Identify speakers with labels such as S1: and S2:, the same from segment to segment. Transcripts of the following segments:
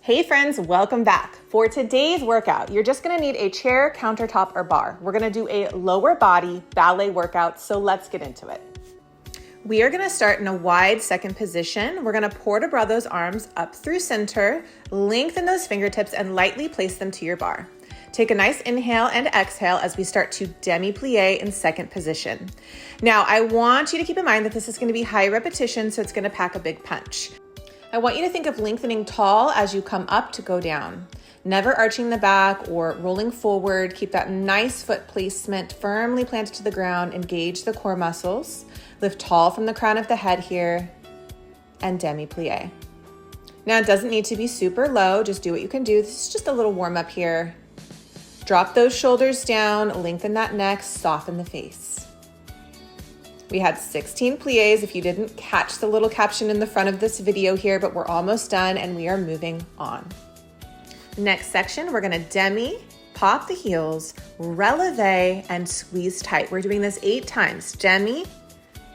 S1: Hey friends, welcome back. For today's workout, you're just gonna need a chair, countertop, or bar. We're gonna do a lower body ballet workout, so let's get into it. We are gonna start in a wide second position. We're gonna port a bras those arms up through center, lengthen those fingertips, and lightly place them to your bar. Take a nice inhale and exhale as we start to demi-plie in second position. Now, I want you to keep in mind that this is gonna be high repetition, so it's gonna pack a big punch. I want you to think of lengthening tall as you come up to go down. Never arching the back or rolling forward. Keep that nice foot placement firmly planted to the ground. Engage the core muscles. Lift tall from the crown of the head here and demi-plie. Now it doesn't need to be super low. Just do what you can do. This is just a little warm up here. Drop those shoulders down, lengthen that neck, soften the face. We had 16 plies if you didn't catch the little caption in the front of this video here, but we're almost done and we are moving on. Next section, we're gonna demi, pop the heels, releve, and squeeze tight. We're doing this 8 times. Demi,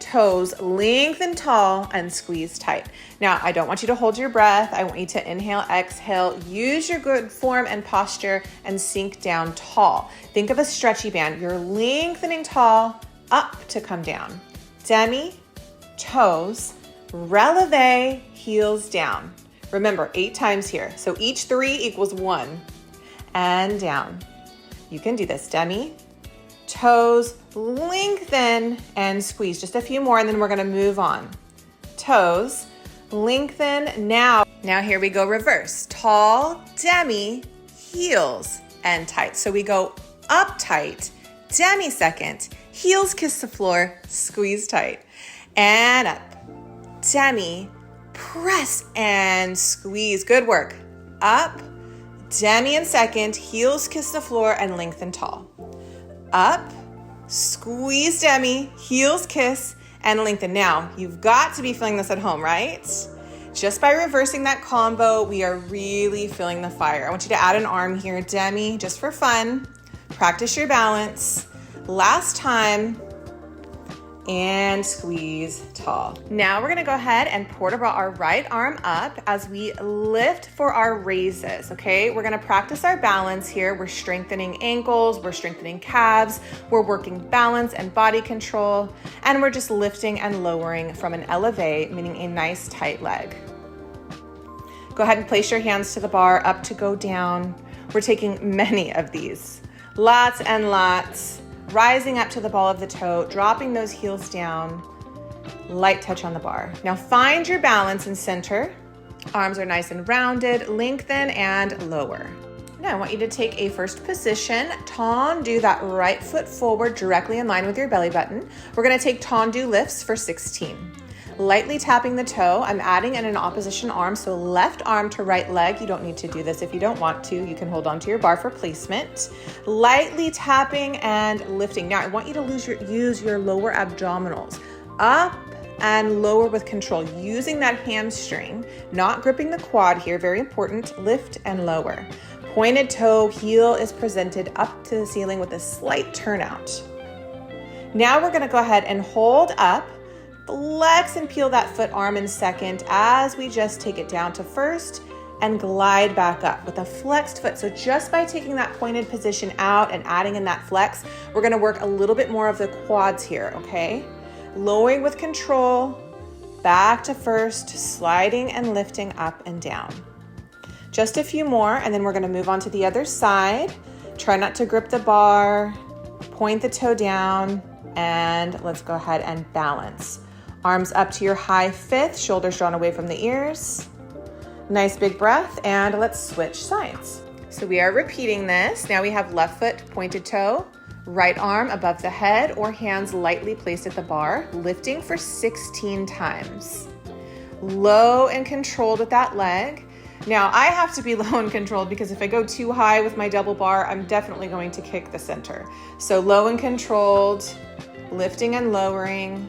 S1: toes, lengthen tall, and squeeze tight. Now, I don't want you to hold your breath. I want you to inhale, exhale, use your good form and posture, and sink down tall. Think of a stretchy band. You're lengthening tall, up to come down. Demi, toes, releve, heels down. Remember, 8 times here. So each 3 equals 1. And down. You can do this. Demi, toes, lengthen, and squeeze. Just a few more, and then we're gonna move on. Toes, lengthen, now here we go reverse. Tall, demi, heels, and tight. So we go up tight, demi second, heels kiss the floor, squeeze tight, and up. Demi, press and squeeze. Good work. Up, demi in second, heels kiss the floor and lengthen tall. Up, squeeze demi, heels kiss and lengthen. Now, you've got to be feeling this at home, right? Just by reversing that combo, we are really feeling the fire. I want you to add an arm here, demi, just for fun. Practice your balance. Last time, and squeeze tall. Now we're gonna go ahead and port our right arm up as we lift for our raises, okay? We're gonna practice our balance here. We're strengthening ankles, we're strengthening calves, we're working balance and body control, and we're just lifting and lowering from an elevate, meaning a nice tight leg. Go ahead and place your hands to the bar, up to go down. We're taking many of these, lots and lots. Rising up to the ball of the toe, dropping those heels down, light touch on the bar. Now find your balance and center. Arms are nice and rounded, lengthen and lower. Now I want you to take a first position, tendu that right foot forward directly in line with your belly button. We're gonna take tendu lifts for 16. Lightly tapping the toe, I'm adding in an opposition arm, so left arm to right leg. You don't need to do this if you don't want to. You can hold on to your bar for placement. Lightly tapping and lifting. Now I want you to use your lower abdominals. Up and lower with control, using that hamstring, not gripping the quad here, very important. Lift and lower. Pointed toe, heel is presented up to the ceiling with a slight turnout. Now we're gonna go ahead and hold up, flex and peel that foot arm in second as we just take it down to first and glide back up with a flexed foot. So just by taking that pointed position out and adding in that flex, we're gonna work a little bit more of the quads here, okay? Lowering with control, back to first, sliding and lifting up and down. Just a few more, and then we're gonna move on to the other side. Try not to grip the bar, point the toe down, and let's go ahead and balance. Arms up to your high fifth, shoulders drawn away from the ears. Nice big breath, and let's switch sides. So we are repeating this. Now we have left foot, pointed toe, right arm above the head or hands lightly placed at the bar, lifting for 16 times. Low and controlled with that leg. Now I have to be low and controlled because if I go too high with my double bar, I'm definitely going to kick the center. So low and controlled, lifting and lowering.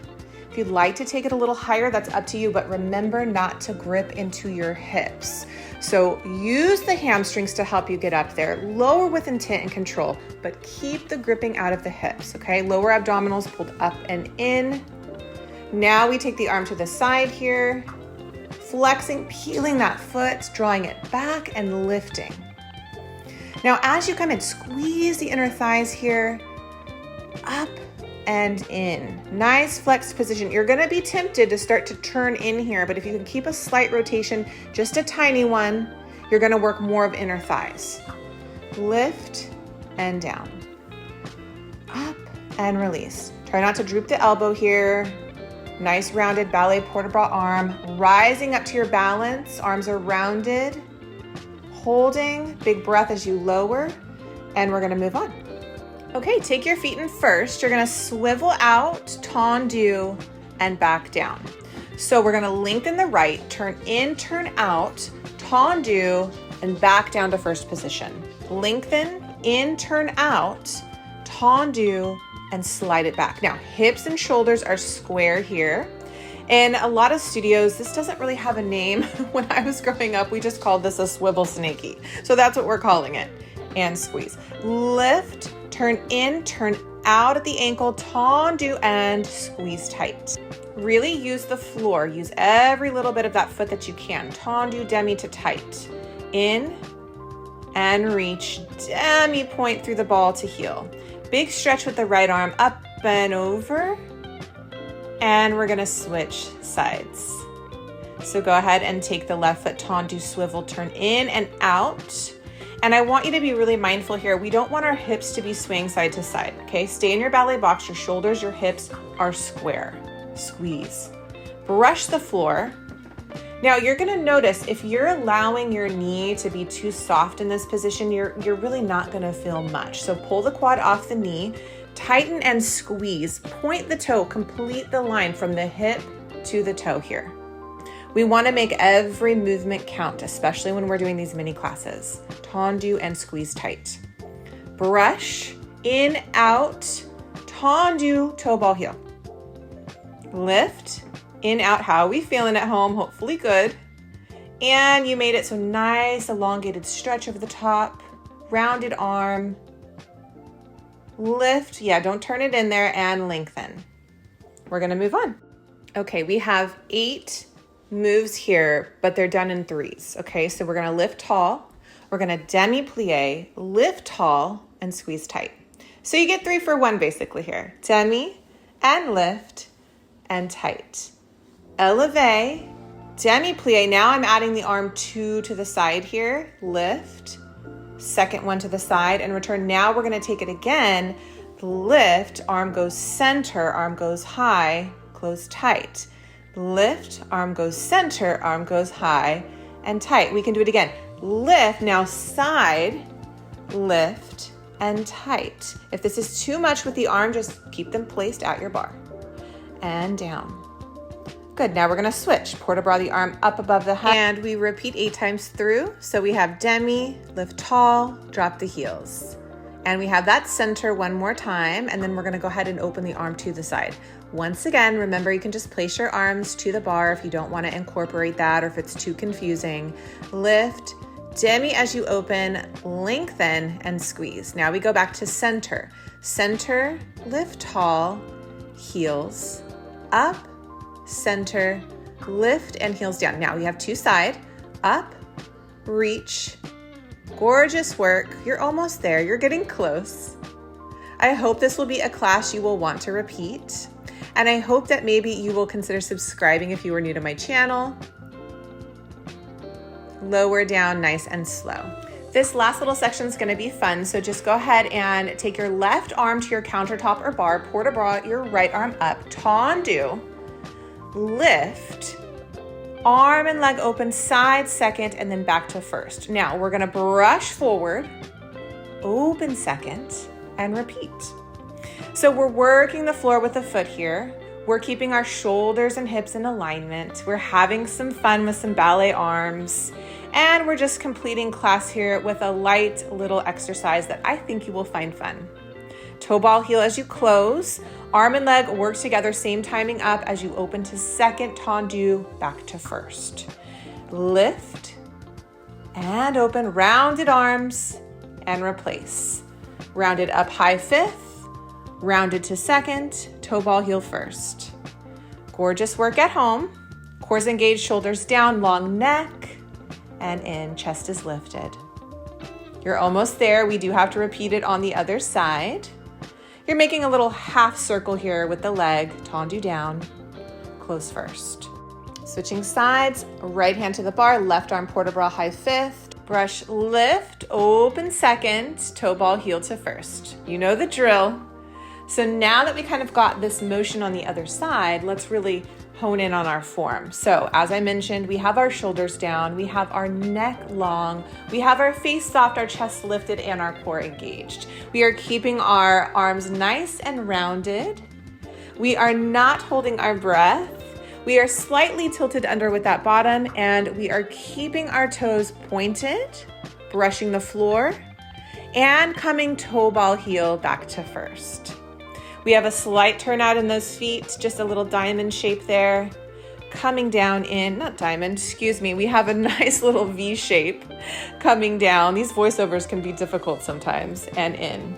S1: If you'd like to take it a little higher, that's up to you, but remember not to grip into your hips. So use the hamstrings to help you get up there. Lower with intent and control, but keep the gripping out of the hips, okay? Lower abdominals pulled up and in. Now we take the arm to the side here, flexing, peeling that foot, drawing it back and lifting. Now, as you come in, squeeze the inner thighs here, up and in. Nice flexed position. You're gonna be tempted to start to turn in here, but if you can keep a slight rotation, just a tiny one, you're gonna work more of inner thighs. Lift and down. Up and release. Try not to droop the elbow here. Nice rounded ballet port-de-bras arm. Rising up to your balance, arms are rounded. Holding, big breath as you lower, and we're gonna move on. Okay, take your feet in first. You're gonna swivel out, tendu, and back down. So we're gonna lengthen the right, turn in, turn out, tendu, and back down to first position. Lengthen, in, turn out, tendu, and slide it back. Now, hips and shoulders are square here. In a lot of studios, this doesn't really have a name. When I was growing up, we just called this a swivel snaky. So that's what we're calling it. And squeeze. Lift, turn in, turn out at the ankle, tendu, and squeeze tight. Really use the floor. Use every little bit of that foot that you can. Tendu, demi to tight. In and reach, demi point through the ball to heel. Big stretch with the right arm, up and over. And we're gonna switch sides. So go ahead and take the left foot, tendu, swivel, turn in and out. And I want you to be really mindful here. We don't want our hips to be swaying side to side, okay? Stay in your ballet box. Your shoulders, your hips are square. Squeeze. Brush the floor. Now you're gonna notice if you're allowing your knee to be too soft in this position, you're really not gonna feel much. So pull the quad off the knee, tighten and squeeze. Point the toe, complete the line from the hip to the toe here. We wanna make every movement count, especially when we're doing these mini classes. Tendu and squeeze tight. Brush, in, out, tendu, toe ball heel. Lift, in, out. How are we feeling at home? Hopefully good. And you made it so nice, elongated stretch over the top, rounded arm. Lift, yeah, don't turn it in there, and lengthen. We're gonna move on. Okay, we have 8 moves here, but they're done in 3s. Okay, so we're gonna lift tall, we're gonna demi-plie, lift tall, and squeeze tight. So you get 3 for 1 basically here. Demi and lift and tight. Elevate, demi-plie. Now I'm adding the arm 2 to the side here. Lift, second one to the side, and return. Now we're gonna take it again. Lift, arm goes center, arm goes high, close tight. Lift, arm goes center, arm goes high and tight. We can do it again. Lift, now side, lift and tight. If this is too much with the arm, just keep them placed at your bar. And down. Good, now we're gonna switch. Port-de-bras the arm up above the head. And we repeat 8 times through. So we have demi, lift tall, drop the heels. And we have that center one more time, and then we're gonna go ahead and open the arm to the side. Once again, remember you can just place your arms to the bar if you don't wanna incorporate that or if it's too confusing. Lift, demi as you open, lengthen and squeeze. Now we go back to center. Center, lift tall, heels, up, center, lift and heels down. Now we have 2 side, up, reach, gorgeous work. You're almost there, you're getting close. I hope this will be a class you will want to repeat. And I hope that maybe you will consider subscribing if you are new to my channel. Lower down, nice and slow. This last little section is gonna be fun, so just go ahead and take your left arm to your countertop or bar, port-de-bras your right arm up, tendu, lift, arm and leg open, side second, and then back to first. Now we're gonna brush forward, open second, and repeat. So we're working the floor with the foot here. We're keeping our shoulders and hips in alignment. We're having some fun with some ballet arms. And we're just completing class here with a light little exercise that I think you will find fun. Toe ball heel as you close. Arm and leg work together, same timing up as you open to second, tendu, back to first. Lift and open, rounded arms and replace. Rounded up high fifth, rounded to second, toe ball heel first. Gorgeous work at home. Cores engaged, shoulders down, long neck, and in, chest is lifted. You're almost there. We do have to repeat it on the other side. You're making a little half circle here with the leg, tendu down, close first. Switching sides, right hand to the bar, left arm port de bras, high fifth, brush, lift, open second, toe ball, heel to first. You know the drill. So now that we kind of got this motion on the other side, let's really hone in on our form. So as I mentioned, we have our shoulders down, we have our neck long, we have our face soft, our chest lifted, and our core engaged. We are keeping our arms nice and rounded. We are not holding our breath. We are slightly tilted under with that bottom, and we are keeping our toes pointed, brushing the floor, and coming toe ball heel back to first. We have a slight turnout in those feet, just a little diamond shape there. Coming down in, not diamond, excuse me, we have a nice little V shape coming down. These voiceovers can be difficult sometimes, and in.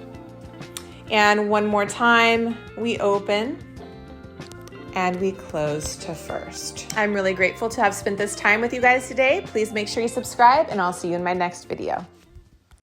S1: And one more time, we open and we close to first. I'm really grateful to have spent this time with you guys today. Please make sure you subscribe, and I'll see you in my next video.